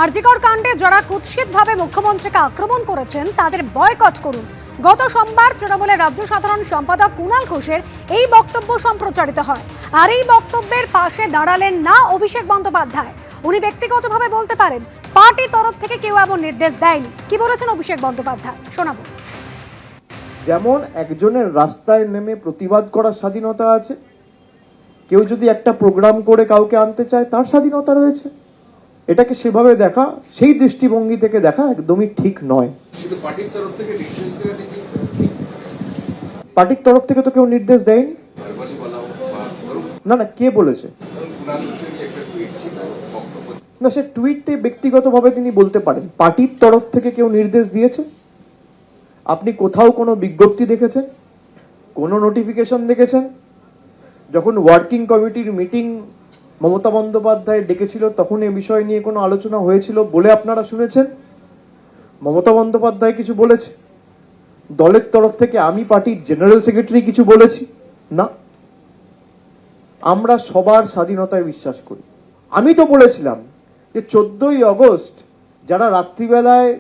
আরজিকর কাণ্ডে যারা কুৎসিতভাবে মুখ্যমন্ত্রীকে আক্রমণ করেছেন তাদের বয়কট করুন। গত সোমবার তৃণমূলের রাজ্য সাধারণ সম্পাদক কুণাল ঘোষের এই বক্তব্য সম্প্রচারিত হয়। আর এই বক্তব্যের পাশে দাঁড়ালেন না অভিষেক বন্দ্যোপাধ্যায়। উনি ব্যক্তিগতভাবে বলতে পারেন পার্টির তরফ থেকে কেউ এমন নির্দেশ দেয়নি। কি বলেছেন অভিষেক বন্দ্যোপাধ্যায় শোনাবো। যেমন একজনের রাস্তায় নেমে প্রতিবাদ করার স্বাধীনতা আছে, কেউ যদি একটা প্রোগ্রাম করে কাউকে আনতে চায় তার স্বাধীনতা রয়েছে। এটাকে সেভাবে দেখা, সেই দৃষ্টিভঙ্গি থেকে দেখা একদমই ঠিক নয়। পার্টির তরফ থেকে তো কেউ নির্দেশ দেয়নি। না, কে বলেছে? না, সে টুইটে ব্যক্তিগতভাবে তিনি বলতে পারেন। পার্টির তরফ থেকে কেউ নির্দেশ দিয়েছে? আপনি কোথাও কোনো বিজ্ঞপ্তি দেখেছেন, কোনো নোটিফিকেশন দেখেছেন? যখন ওয়ার্কিং কমিটির মিটিং মমতা বন্দ্যোপাধ্যায় ডেকেছিল তখন এ বিষয় নিয়ে কোনো আলোচনা হয়েছিল বলে আপনারা শুনেছেন? মমতা বন্দ্যোপাধ্যায় কিছু বলেছে? দলের তরফ থেকে আমি পার্টির জেনারেল সেক্রেটারি কিছু বলেছি? না। আমরা সবার স্বাধীনতায় বিশ্বাস করি। আমি তো বলেছিলাম যে 14ই আগস্ট যারা রাত্রিবেলায়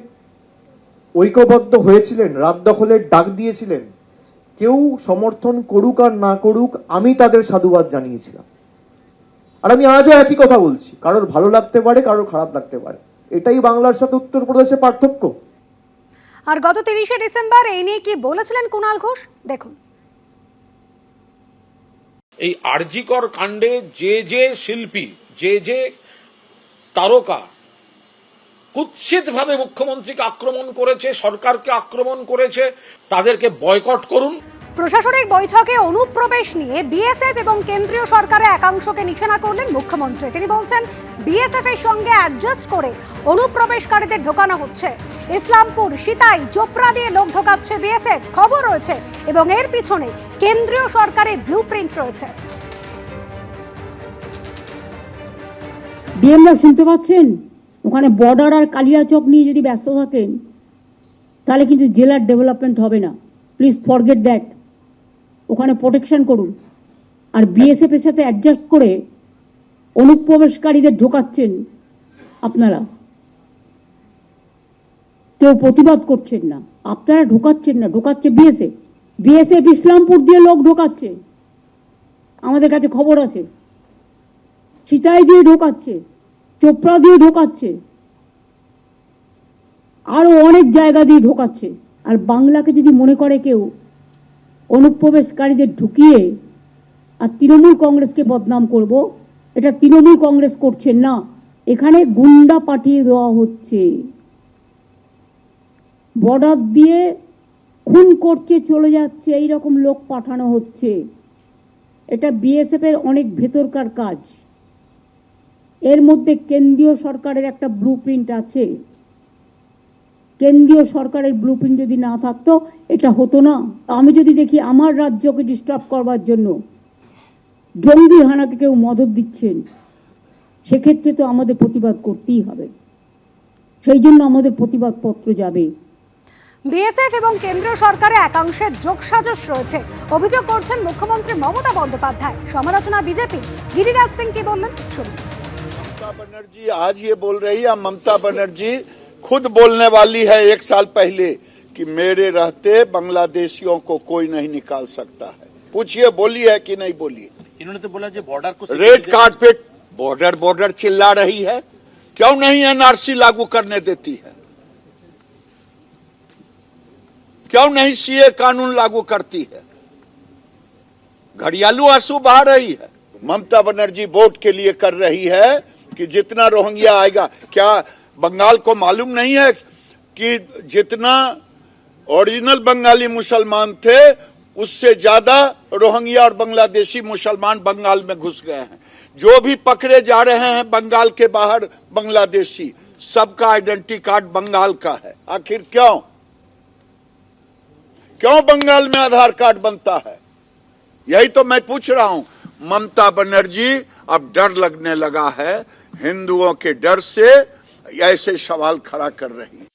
ঐক্যবদ্ধ হয়েছিলেন, রাত দখলের ডাক দিয়েছিলেন, কেউ সমর্থন করুক আর না করুক, আমি তাদের সাধুবাদ জানিয়েছিলাম। আর আমি আজও একই কথা বলছি। কারোর ভালো লাগতে পারে, কারোর খারাপ লাগতে পারে, এটাই বাংলার সাথে উত্তরপ্রদেশের পার্থক্য। আর গত 30শে ডিসেম্বর এই নিয়ে কি বলেছিলেন কুণাল ঘোষ দেখুন। এই আরজিকর কাণ্ডে যে শিল্পী, যে তারকা কুৎসিতভাবে মুখ্যমন্ত্রীকে আক্রমণ করেছে, সরকারকে আক্রমণ করেছে, তাদেরকে বয়কট করুন। প্রশাসনিক বৈঠকে অনুপ্রবেশ নিয়ে বিএসএফ এবং কেন্দ্রীয় সরকারের একাংশকে নিশানা করলেন মুখ্যমন্ত্রী। তিনি বলছেন বিএসএফ এর সঙ্গে অ্যাডজাস্ট করে অনুপ্রবেশকারীদের ঢোকানো হচ্ছে। ইসলামপুর, সিতাই, চোপড়া দিয়ে লোক ঢোকাচ্ছে বিএসএফ, খবর রয়েছে, এবং এর পিছনে কেন্দ্রীয় সরকারের ব্লুপ্রিন্ট রয়েছে। ডিএমরা শুনতে পাচ্ছেন? ওখানে বর্ডার আর কালিয়াচক নিয়ে যদি ব্যস্ত থাকেন তাহলে কিন্তু জেলার ডেভেলপমেন্ট হবে না। Please forget that. ওখানে প্রোটেকশন করুন। আর বিএসএফ এর সাথে অ্যাডজাস্ট করে অনুপ্রবেশকারীদের ঢোকাচ্ছেন আপনারা। কেউ প্রতিবাদ করছেন না, আপনারা ঢোকাচ্ছেন না, ঢোকাচ্ছে বিএসএফ। বিএসএফ ইসলামপুর দিয়ে লোক ঢোকাচ্ছে, আমাদের কাছে খবর আছে। সিতাই দিয়ে ঢোকাচ্ছে, চোপড়া দিয়ে ঢোকাচ্ছে, আরো অনেক জায়গা দিয়ে ঢোকাচ্ছে। আর বাংলাকে যদি মনে করে কেউ অনুপ্রবেশকারীদের ঢুকিয়ে আর তৃণমূল কংগ্রেসকে বদনাম করব, এটা তৃণমূল কংগ্রেস করছেন না, এখানে গুন্ডা পাঠিয়ে দেওয়া হচ্ছে। বর্ডার দিয়ে খুন করছে, চলে যাচ্ছে, এই রকম লোক পাঠানো হচ্ছে। এটা বিএসএফ এর অনেক ভেতরকার কাজ। এর মধ্যে কেন্দ্রীয় সরকারের একটা ব্লুপ্রিন্ট আছে। কেন্দ্রীয় সরকারের ব্লুপ্রিন্ট যদি না থাকতো এটা হতো না। আমি যদি দেখি আমার রাজ্যকে ডিস্টার্ব করবার জন্য জঙ্গি হানাকে কেউ মদত দিচ্ছেন, সেক্ষেত্রে তো আমাদের প্রতিবাদ করতেই হবে। সেই জন্য আমাদের প্রতিবাদ পত্র যাবে। বিএসএফ এবং কেন্দ্রীয় সরকারের একাংশের যোগসাজশ রয়েছে অভিযোগ করছেন মুখ্যমন্ত্রী মমতা বন্দ্যোপাধ্যায়। সমালোচনা বিজেপি। গিরিরাজ সিং কি বললেন শুনুন। ममता बनर्जी आज ये बोल रही है, ममता बनर्जी खुद बोलने वाली है 1 साल पहले कि मेरे रहते बांग्लादेशियों को कोई नहीं निकाल सकता है। पूछिए बोली है कि नहीं बोली? इन्होंने तो बोला जो बॉर्डर को रेड कार्ड पे बॉर्डर चिल्ला रही है, क्यों नहीं एनआरसी लागू करने देती है? क्यों नहीं सीए कानून लागू करती है? घड़ियालू आंसू बहा रही है। ममता बनर्जी वोट के लिए कर रही है कि जितना रोहिंग्या आएगा, क्या बंगाल को मालूम नहीं है कि जितना ओरिजिनल बंगाली मुसलमान थे उससे ज्यादा रोहिंग्या और बांग्लादेशी मुसलमान बंगाल में घुस गए हैं। जो भी पकड़े जा रहे हैं बंगाल के बाहर बांग्लादेशी, सबका आइडेंटिटी कार्ड बंगाल का है। आखिर क्यों बंगाल में आधार कार्ड बनता है? यही तो मैं पूछ रहा हूं। ममता बनर्जी अब डर लगने लगा है, हिंदुओं के डर से ऐसे सवाल खड़ा कर रही है।